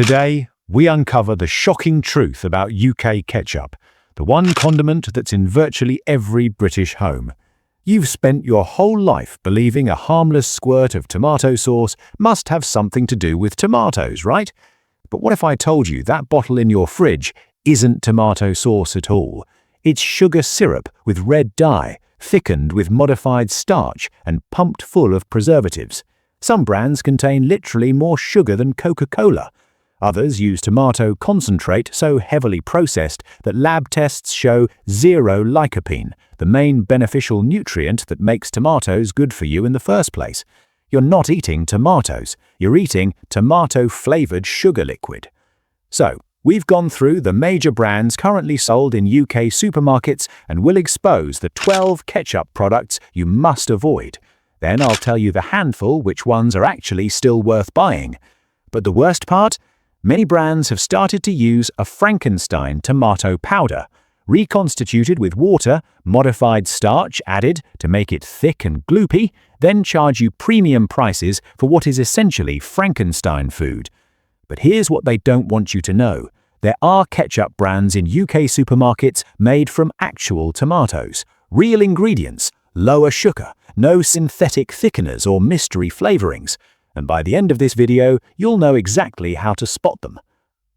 Today, we uncover the shocking truth about UK ketchup, the one condiment that's in virtually every British home. You've spent your whole life believing a harmless squirt of tomato sauce must have something to do with tomatoes, right? But what if I told you that bottle in your fridge isn't tomato sauce at all? It's sugar syrup with red dye, thickened with modified starch and pumped full of preservatives. Some brands contain literally more sugar than Coca-Cola. Others use tomato concentrate so heavily processed that lab tests show zero lycopene, the main beneficial nutrient that makes tomatoes good for you in the first place. You're not eating tomatoes, you're eating tomato-flavored sugar liquid. So, we've gone through the major brands currently sold in UK supermarkets and will expose the 12 ketchup products you must avoid. Then I'll tell you the handful which ones are actually still worth buying. But the worst part? Many brands have started to use a Frankenstein tomato powder, reconstituted with water, modified starch added to make it thick and gloopy, then charge you premium prices for what is essentially Frankenstein food. But here's what they don't want you to know. There are ketchup brands in UK supermarkets made from actual tomatoes, real ingredients, lower sugar, no synthetic thickeners or mystery flavorings. And by the end of this video, you'll know exactly how to spot them.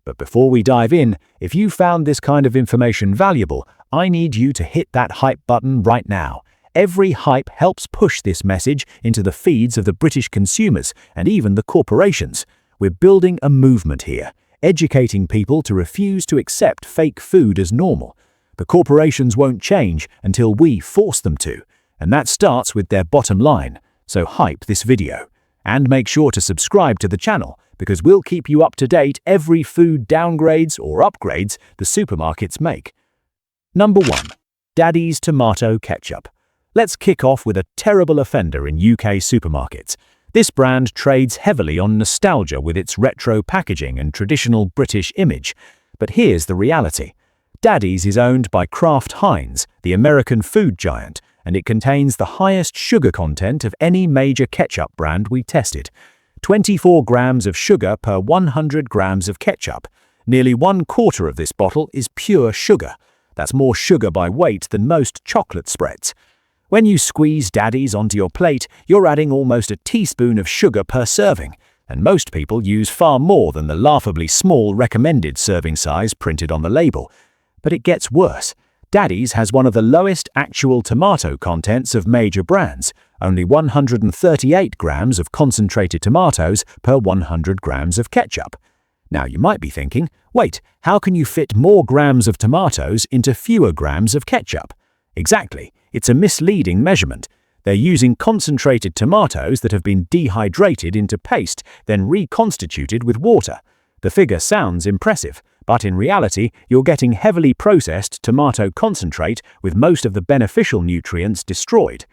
But before we dive in, if you found this kind of information valuable, I need you to hit that hype button right now. Every hype helps push this message into the feeds of the British consumers and even the corporations. We're building a movement here, educating people to refuse to accept fake food as normal. The corporations won't change until we force them to, and that starts with their bottom line. So hype this video. And make sure to subscribe to the channel, because we'll keep you up to date every food downgrades or upgrades the supermarkets make. Number 1. Daddy's Tomato Ketchup. Let's kick off with a terrible offender in UK supermarkets. This brand trades heavily on nostalgia with its retro packaging and traditional British image. But here's the reality. Daddy's is owned by Kraft Heinz, the American food giant, and it contains the highest sugar content of any major ketchup brand we tested. 24 grams of sugar per 100 grams of ketchup. Nearly 1/4 of this bottle is pure sugar. That's more sugar by weight than most chocolate spreads. When you squeeze Daddy's onto your plate, you're adding almost a teaspoon of sugar per serving, and most people use far more than the laughably small recommended serving size printed on the label. But it gets worse. Daddy's has one of the lowest actual tomato contents of major brands, only 138 grams of concentrated tomatoes per 100 grams of ketchup. Now you might be thinking, wait, how can you fit more grams of tomatoes into fewer grams of ketchup? Exactly, it's a misleading measurement. They're using concentrated tomatoes that have been dehydrated into paste, then reconstituted with water. The figure sounds impressive, but in reality, you're getting heavily processed tomato concentrate with most of the beneficial nutrients destroyed.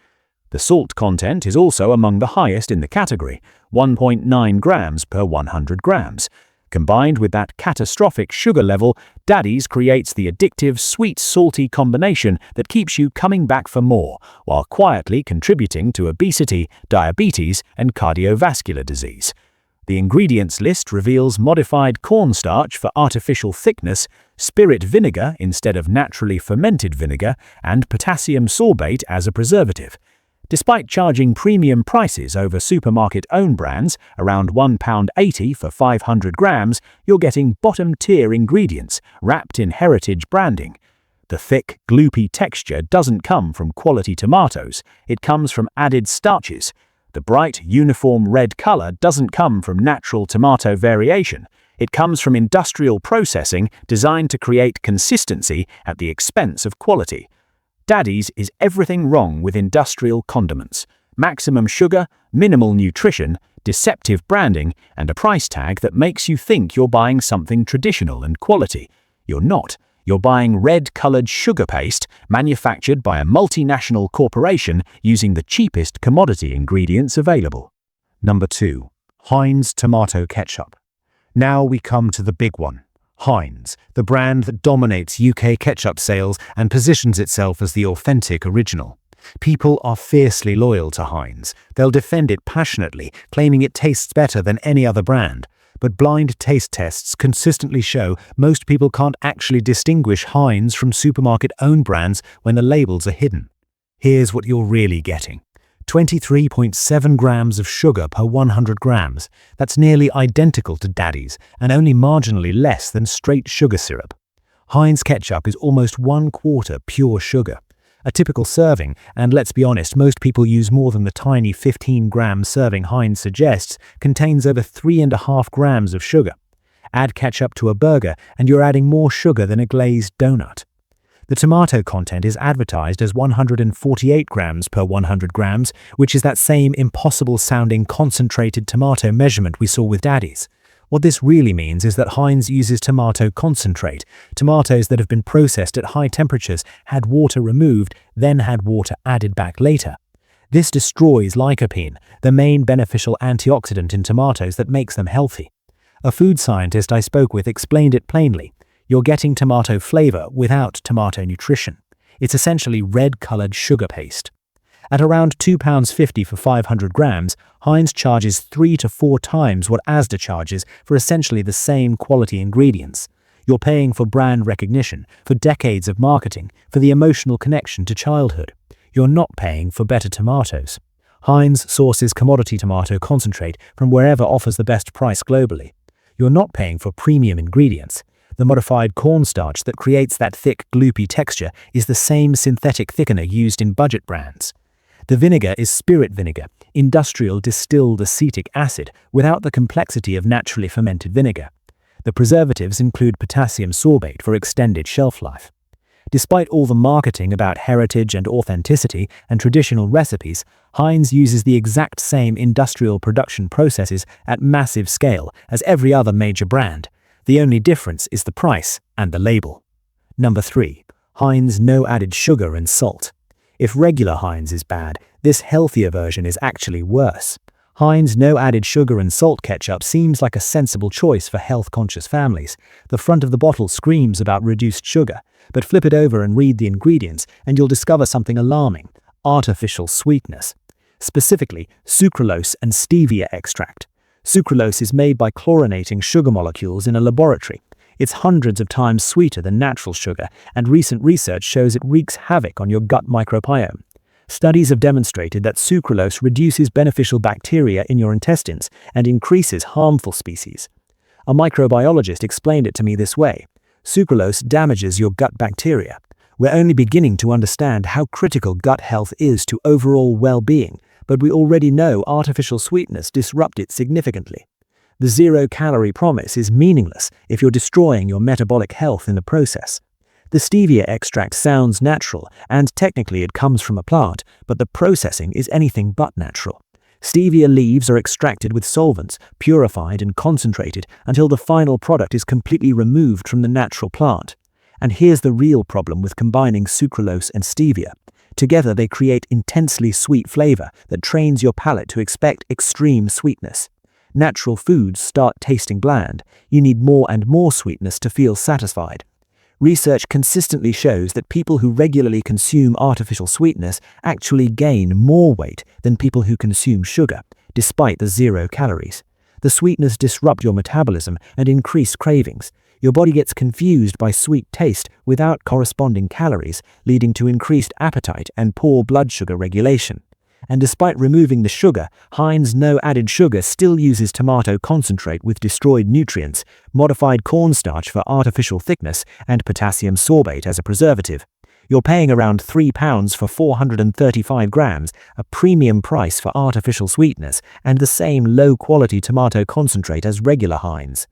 The salt content is also among the highest in the category, 1.9 grams per 100 grams. Combined with that catastrophic sugar level, Daddy's creates the addictive sweet-salty combination that keeps you coming back for more, while quietly contributing to obesity, diabetes, and cardiovascular disease. The ingredients list reveals modified cornstarch for artificial thickness, spirit vinegar instead of naturally fermented vinegar, and potassium sorbate as a preservative. Despite charging premium prices over supermarket-owned brands, around £1.80 for 500 grams, you're getting bottom-tier ingredients wrapped in heritage branding. The thick, gloopy texture doesn't come from quality tomatoes, it comes from added starches. The bright, uniform red color doesn't come from natural tomato variation. It comes from industrial processing designed to create consistency at the expense of quality. Daddy's is everything wrong with industrial condiments. Maximum sugar, minimal nutrition, deceptive branding, and a price tag that makes you think you're buying something traditional and quality. You're not. You're buying red-colored sugar paste manufactured by a multinational corporation using the cheapest commodity ingredients available. Number 2. Heinz Tomato Ketchup. Now we come to the big one. Heinz, the brand that dominates UK ketchup sales and positions itself as the authentic original. People are fiercely loyal to Heinz. They'll defend it passionately, claiming it tastes better than any other brand. But blind taste tests consistently show most people can't actually distinguish Heinz from supermarket-owned brands when the labels are hidden. Here's what you're really getting. 23.7 grams of sugar per 100 grams. That's nearly identical to Daddy's and only marginally less than straight sugar syrup. Heinz ketchup is almost 1/4 pure sugar. A typical serving, and let's be honest, most people use more than the tiny 15-gram serving Heinz suggests, contains over 3.5 grams of sugar. Add ketchup to a burger and you're adding more sugar than a glazed donut. The tomato content is advertised as 148 grams per 100 grams, which is that same impossible-sounding concentrated tomato measurement we saw with Daddy's. What this really means is that Heinz uses tomato concentrate, tomatoes that have been processed at high temperatures, had water removed, then had water added back later. This destroys lycopene, the main beneficial antioxidant in tomatoes that makes them healthy. A food scientist I spoke with explained it plainly. You're getting tomato flavor without tomato nutrition. It's essentially red-colored sugar paste. At around £2.50 for 500 grams, Heinz charges 3 to 4 times what Asda charges for essentially the same quality ingredients. You're paying for brand recognition, for decades of marketing, for the emotional connection to childhood. You're not paying for better tomatoes. Heinz sources commodity tomato concentrate from wherever offers the best price globally. You're not paying for premium ingredients. The modified cornstarch that creates that thick, gloopy texture is the same synthetic thickener used in budget brands. The vinegar is spirit vinegar, industrial distilled acetic acid, without the complexity of naturally fermented vinegar. The preservatives include potassium sorbate for extended shelf life. Despite all the marketing about heritage and authenticity and traditional recipes, Heinz uses the exact same industrial production processes at massive scale as every other major brand. The only difference is the price and the label. Number 3. Heinz no added sugar and salt. If regular Heinz is bad, this healthier version is actually worse. Heinz no added sugar and salt ketchup seems like a sensible choice for health-conscious families. The front of the bottle screams about reduced sugar, but flip it over and read the ingredients and you'll discover something alarming: artificial sweetness. Specifically, sucralose and stevia extract. Sucralose is made by chlorinating sugar molecules in a laboratory. It's hundreds of times sweeter than natural sugar, and recent research shows it wreaks havoc on your gut microbiome. Studies have demonstrated that sucralose reduces beneficial bacteria in your intestines and increases harmful species. A microbiologist explained it to me this way: sucralose damages your gut bacteria. We're only beginning to understand how critical gut health is to overall well-being, but we already know artificial sweetness disrupts it significantly. The zero-calorie promise is meaningless if you're destroying your metabolic health in the process. The stevia extract sounds natural, and technically it comes from a plant, but the processing is anything but natural. Stevia leaves are extracted with solvents, purified and concentrated until the final product is completely removed from the natural plant. And here's the real problem with combining sucralose and stevia. Together they create intensely sweet flavor that trains your palate to expect extreme sweetness. Natural foods start tasting bland. You need more and more sweetness to feel satisfied. Research consistently shows that people who regularly consume artificial sweetness actually gain more weight than people who consume sugar, despite the 0 calories. The sweetness disrupts your metabolism and increase cravings. Your body gets confused by sweet taste without corresponding calories, leading to increased appetite and poor blood sugar regulation. And despite removing the sugar, Heinz no added sugar still uses tomato concentrate with destroyed nutrients, modified cornstarch for artificial thickness, and potassium sorbate as a preservative. You're paying around £3 for 435 grams, a premium price for artificial sweetness, and the same low-quality tomato concentrate as regular Heinz.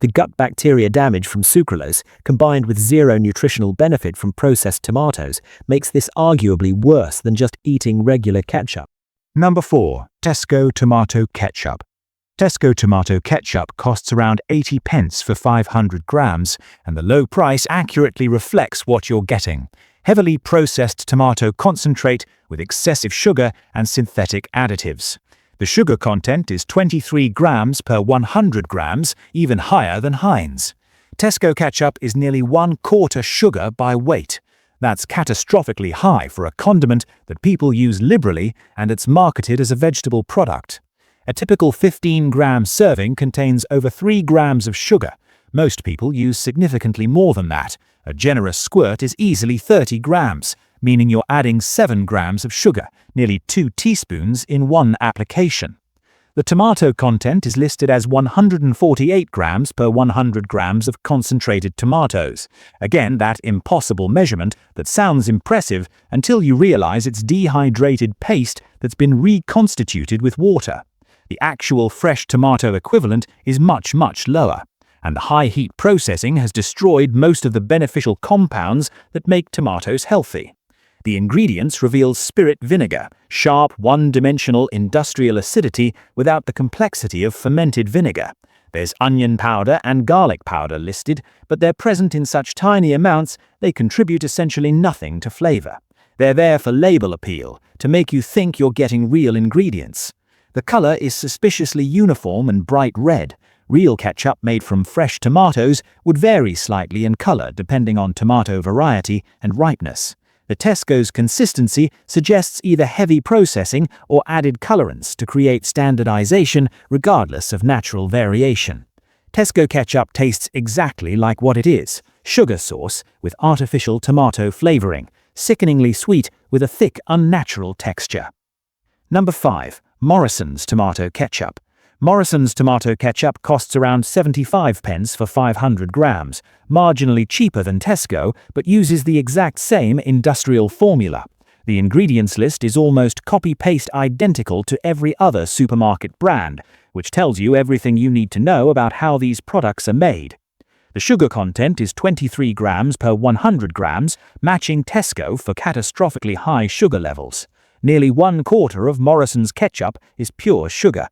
The gut bacteria damage from sucralose, combined with zero nutritional benefit from processed tomatoes, makes this arguably worse than just eating regular ketchup. Number 4. Tesco Tomato Ketchup. Tesco Tomato Ketchup costs around 80 pence for 500 grams, and the low price accurately reflects what you're getting: heavily processed tomato concentrate with excessive sugar and synthetic additives. The sugar content is 23 grams per 100 grams, even higher than Heinz. Tesco ketchup is nearly 1/4 sugar by weight. That's catastrophically high for a condiment that people use liberally, and it's marketed as a vegetable product. A typical 15-gram serving contains over 3 grams of sugar. Most people use significantly more than that. A generous squirt is easily 30 grams, meaning you're adding 7 grams of sugar, nearly 2 teaspoons in one application. The tomato content is listed as 148 grams per 100 grams of concentrated tomatoes. Again, that impossible measurement that sounds impressive until you realize it's dehydrated paste that's been reconstituted with water. The actual fresh tomato equivalent is much, much lower, and the high heat processing has destroyed most of the beneficial compounds that make tomatoes healthy. The ingredients reveal spirit vinegar, sharp, one-dimensional industrial acidity without the complexity of fermented vinegar. There's onion powder and garlic powder listed, but they're present in such tiny amounts they contribute essentially nothing to flavor. They're there for label appeal, to make you think you're getting real ingredients. The color is suspiciously uniform and bright red. Real ketchup made from fresh tomatoes would vary slightly in color depending on tomato variety and ripeness. The Tesco's consistency suggests either heavy processing or added colorants to create standardization regardless of natural variation. Tesco ketchup tastes exactly like what it is: sugar sauce with artificial tomato flavoring, sickeningly sweet with a thick, unnatural texture. Number 5. Morrison's tomato ketchup. Morrison's tomato ketchup costs around 75 pence for 500 grams, marginally cheaper than Tesco, but uses the exact same industrial formula. The ingredients list is almost copy-paste identical to every other supermarket brand, which tells you everything you need to know about how these products are made. The sugar content is 23 grams per 100 grams, matching Tesco for catastrophically high sugar levels. Nearly 1/4 of Morrison's ketchup is pure sugar.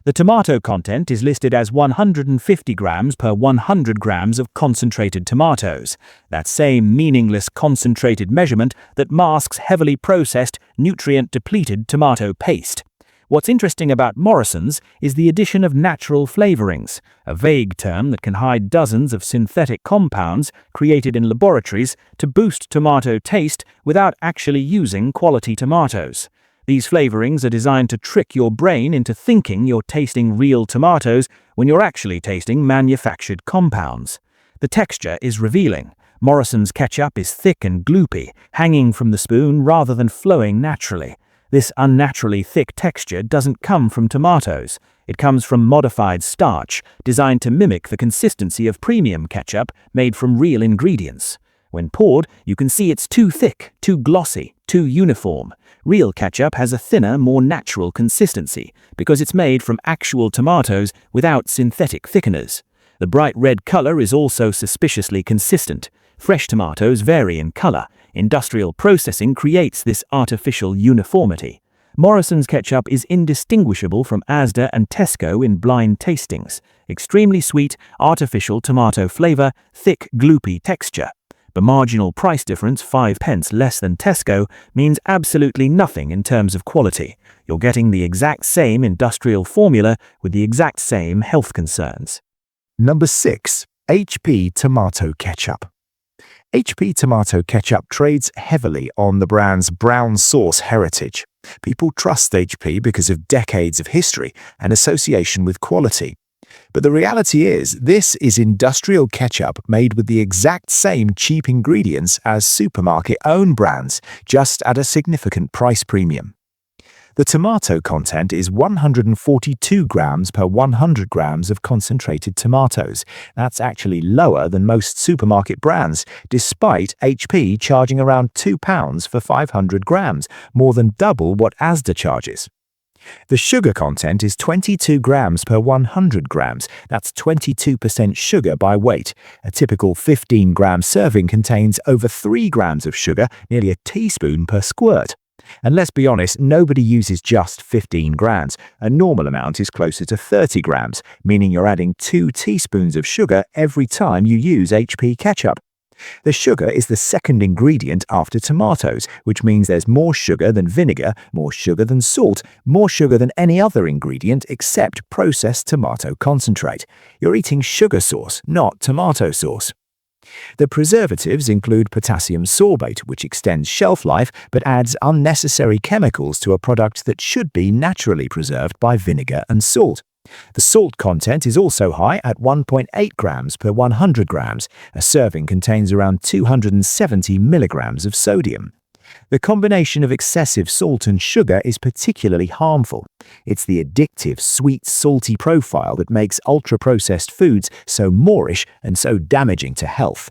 The tomato content is listed as 150 grams per 100 grams of concentrated tomatoes, that same meaningless concentrated measurement that masks heavily processed, nutrient-depleted tomato paste. What's interesting about Morrison's is the addition of natural flavorings, a vague term that can hide dozens of synthetic compounds created in laboratories to boost tomato taste without actually using quality tomatoes. These flavorings are designed to trick your brain into thinking you're tasting real tomatoes when you're actually tasting manufactured compounds. The texture is revealing. Morrison's ketchup is thick and gloopy, hanging from the spoon rather than flowing naturally. This unnaturally thick texture doesn't come from tomatoes. It comes from modified starch, designed to mimic the consistency of premium ketchup made from real ingredients. When poured, you can see it's too thick, too glossy, too uniform. Real ketchup has a thinner, more natural consistency because it's made from actual tomatoes without synthetic thickeners. The bright red color is also suspiciously consistent. Fresh tomatoes vary in color. Industrial processing creates this artificial uniformity. Morrison's ketchup is indistinguishable from Asda and Tesco in blind tastings. Extremely sweet, artificial tomato flavor, thick, gloopy texture. The marginal price difference, 5 pence less than Tesco, means absolutely nothing in terms of quality. You're getting the exact same industrial formula with the exact same health concerns. Number 6. HP Tomato Ketchup. HP Tomato Ketchup trades heavily on the brand's brown sauce heritage. People trust HP because of decades of history and association with quality. But the reality is, this is industrial ketchup made with the exact same cheap ingredients as supermarket-owned brands, just at a significant price premium. The tomato content is 142 grams per 100 grams of concentrated tomatoes. That's actually lower than most supermarket brands, despite HP charging around £2 for 500 grams, more than double what Asda charges. The sugar content is 22 grams per 100 grams. That's 22% sugar by weight. A typical 15-gram serving contains over 3 grams of sugar, nearly a teaspoon per squirt. And let's be honest, nobody uses just 15 grams. A normal amount is closer to 30 grams, meaning you're adding 2 teaspoons of sugar every time you use HP ketchup. The sugar is the second ingredient after tomatoes, which means there's more sugar than vinegar, more sugar than salt, more sugar than any other ingredient except processed tomato concentrate. You're eating sugar sauce, not tomato sauce. The preservatives include potassium sorbate, which extends shelf life but adds unnecessary chemicals to a product that should be naturally preserved by vinegar and salt. The salt content is also high at 1.8 grams per 100 grams. A serving contains around 270 milligrams of sodium. The combination of excessive salt and sugar is particularly harmful. It's the addictive, sweet, salty profile that makes ultra-processed foods so moreish and so damaging to health.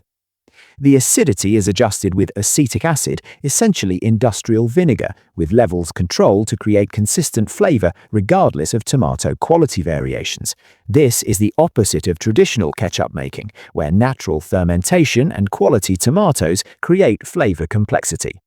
The acidity is adjusted with acetic acid, essentially industrial vinegar, with levels controlled to create consistent flavor regardless of tomato quality variations. This is the opposite of traditional ketchup making, where natural fermentation and quality tomatoes create flavor complexity.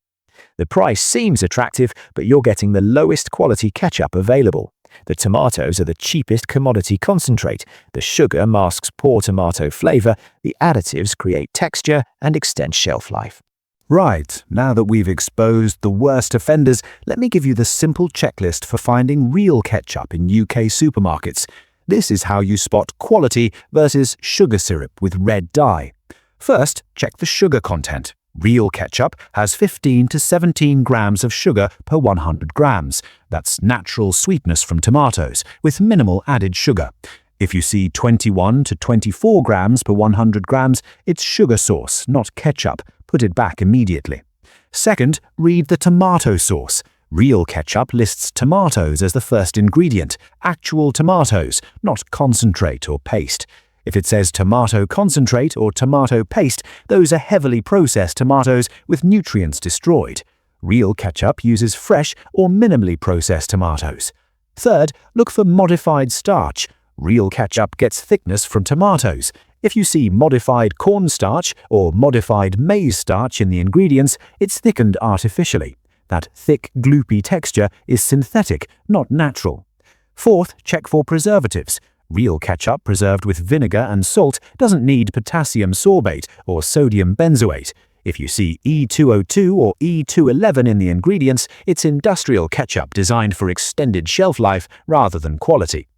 The price seems attractive, but you're getting the lowest quality ketchup available. The tomatoes are the cheapest commodity concentrate. The sugar masks poor tomato flavor. The additives create texture and extend shelf life. Right, now that we've exposed the worst offenders, let me give you the simple checklist for finding real ketchup in UK supermarkets. This is how you spot quality versus sugar syrup with red dye. First, check the sugar content. Real ketchup has 15 to 17 grams of sugar per 100 grams. That's natural sweetness from tomatoes, with minimal added sugar. If you see 21 to 24 grams per 100 grams, it's sugar sauce, not ketchup. Put it back immediately. Second, read the tomato source. Real ketchup lists tomatoes as the first ingredient, actual tomatoes, not concentrate or paste. If it says tomato concentrate or tomato paste, those are heavily processed tomatoes with nutrients destroyed. Real ketchup uses fresh or minimally processed tomatoes. Third, look for modified starch. Real ketchup gets thickness from tomatoes. If you see modified cornstarch or modified maize starch in the ingredients, it's thickened artificially. That thick, gloopy texture is synthetic, not natural. Fourth, check for preservatives. Real ketchup preserved with vinegar and salt doesn't need potassium sorbate or sodium benzoate. If you see E202 or E211 in the ingredients, it's industrial ketchup designed for extended shelf life rather than quality.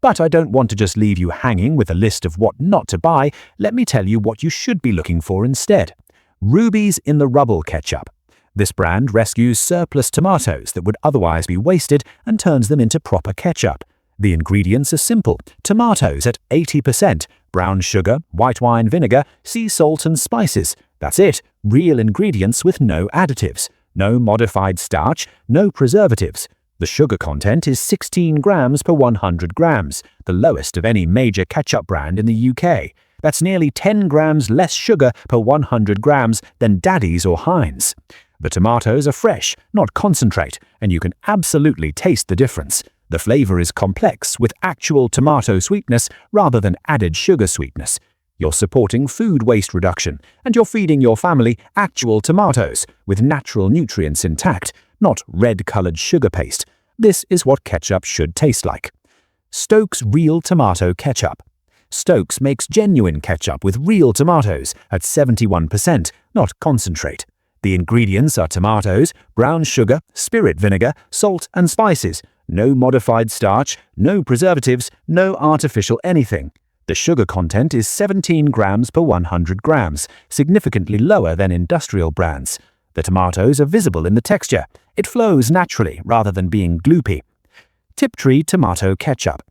But I don't want to just leave you hanging with a list of what not to buy. Let me tell you what you should be looking for instead. Rubies in the rubble ketchup. This brand rescues surplus tomatoes that would otherwise be wasted and turns them into proper ketchup. The ingredients are simple. Tomatoes at 80%, brown sugar, white wine vinegar, sea salt and spices. That's it. Real ingredients with no additives. No modified starch, no preservatives. The sugar content is 16 grams per 100 grams, the lowest of any major ketchup brand in the UK. That's nearly 10 grams less sugar per 100 grams than Daddy's or Heinz. The tomatoes are fresh, not concentrate, and you can absolutely taste the difference. The flavor is complex with actual tomato sweetness rather than added sugar sweetness. You're supporting food waste reduction, and you're feeding your family actual tomatoes with natural nutrients intact, not red-colored sugar paste. This is what ketchup should taste like. Stokes Real Tomato Ketchup. Stokes makes genuine ketchup with real tomatoes at 71%, not concentrate. The ingredients are tomatoes, brown sugar, spirit vinegar, salt and spices. No modified starch, no preservatives, no artificial anything. The sugar content is 17 grams per 100 grams, significantly lower than industrial brands. The tomatoes are visible in the texture. It flows naturally rather than being gloopy. Tiptree Tomato Ketchup.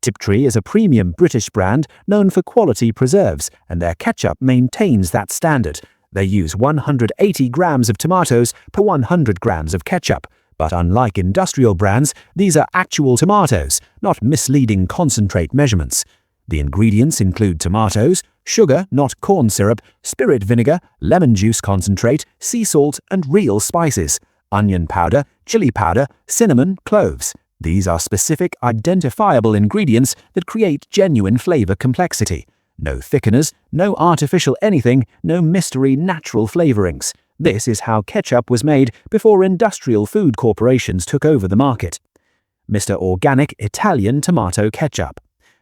Tiptree is a premium British brand known for quality preserves, and their ketchup maintains that standard. They use 180 grams of tomatoes per 100 grams of ketchup. But unlike industrial brands, these are actual tomatoes, not misleading concentrate measurements. The ingredients include tomatoes, sugar, not corn syrup, spirit vinegar, lemon juice concentrate, sea salt, and real spices, onion powder, chili powder, cinnamon, cloves. These are specific, identifiable ingredients that create genuine flavor complexity. No thickeners, no artificial anything, no mystery natural flavorings. This is how ketchup was made before industrial food corporations took over the market. Mr. Organic Italian Tomato Ketchup.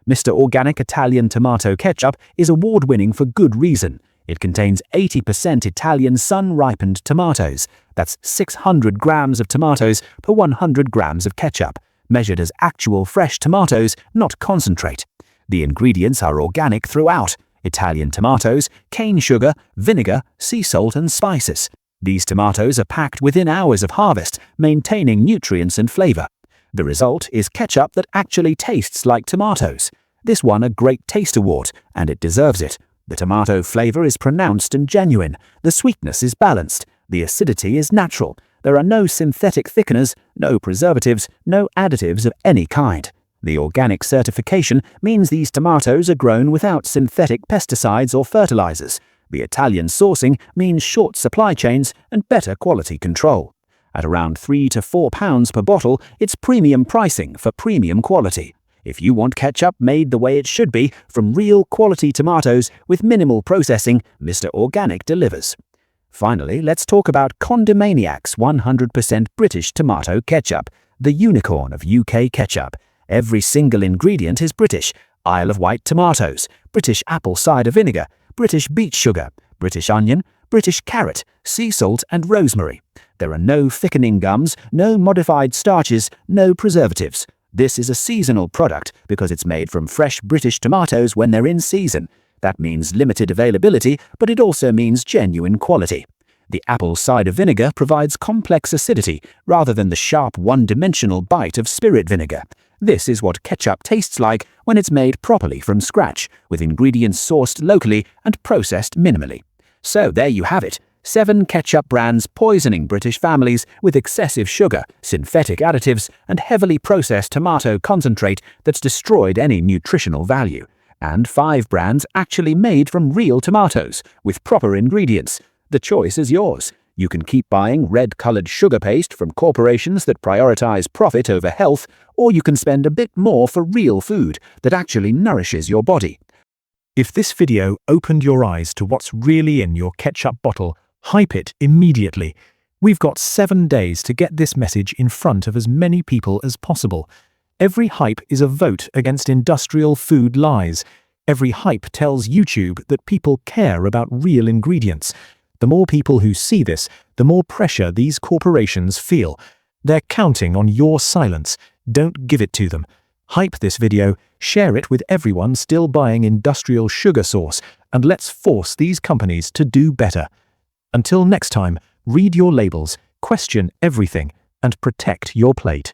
Mr. Organic Italian Tomato Ketchup is award-winning for good reason. It contains 80% Italian sun-ripened tomatoes. That's 600 grams of tomatoes per 100 grams of ketchup, measured as actual fresh tomatoes, not concentrate. The ingredients are organic throughout. Italian tomatoes, cane sugar, vinegar, sea salt and spices. These tomatoes are packed within hours of harvest, maintaining nutrients and flavor. The result is ketchup that actually tastes like tomatoes. This won a Great Taste Award, and it deserves it. The tomato flavor is pronounced and genuine. The sweetness is balanced. The acidity is natural. There are no synthetic thickeners, no preservatives, no additives of any kind. The organic certification means these tomatoes are grown without synthetic pesticides or fertilizers. The Italian sourcing means short supply chains and better quality control. At around £3 to £4 per bottle, it's premium pricing for premium quality. If you want ketchup made the way it should be, from real quality tomatoes with minimal processing, Mr. Organic delivers. Finally, let's talk about Condeaniacs 100% British tomato ketchup, the unicorn of UK ketchup. Every single ingredient is British: Isle of Wight tomatoes, British apple cider vinegar, British beet sugar, British onion, British carrot, sea salt and rosemary. There are no thickening gums, no modified starches, no preservatives. This is a seasonal product because it's made from fresh British tomatoes when they're in season. That means limited availability, but it also means genuine quality. The apple cider vinegar provides complex acidity rather than the sharp one-dimensional bite of spirit vinegar. This is what ketchup tastes like when it's made properly from scratch, with ingredients sourced locally and processed minimally. So there you have it. 7 ketchup brands poisoning British families with excessive sugar, synthetic additives, and heavily processed tomato concentrate that's destroyed any nutritional value. And 5 brands actually made from real tomatoes, with proper ingredients. The choice is yours. You can keep buying red-colored sugar paste from corporations that prioritize profit over health, or you can spend a bit more for real food that actually nourishes your body. If this video opened your eyes to what's really in your ketchup bottle, hype it immediately. We've got 7 days to get this message in front of as many people as possible. Every hype is a vote against industrial food lies. Every hype tells YouTube that people care about real ingredients. The more people who see this, the more pressure these corporations feel. They're counting on your silence. Don't give it to them. Hype this video, share it with everyone still buying industrial sugar sauce, and let's force these companies to do better. Until next time, read your labels, question everything, and protect your plate.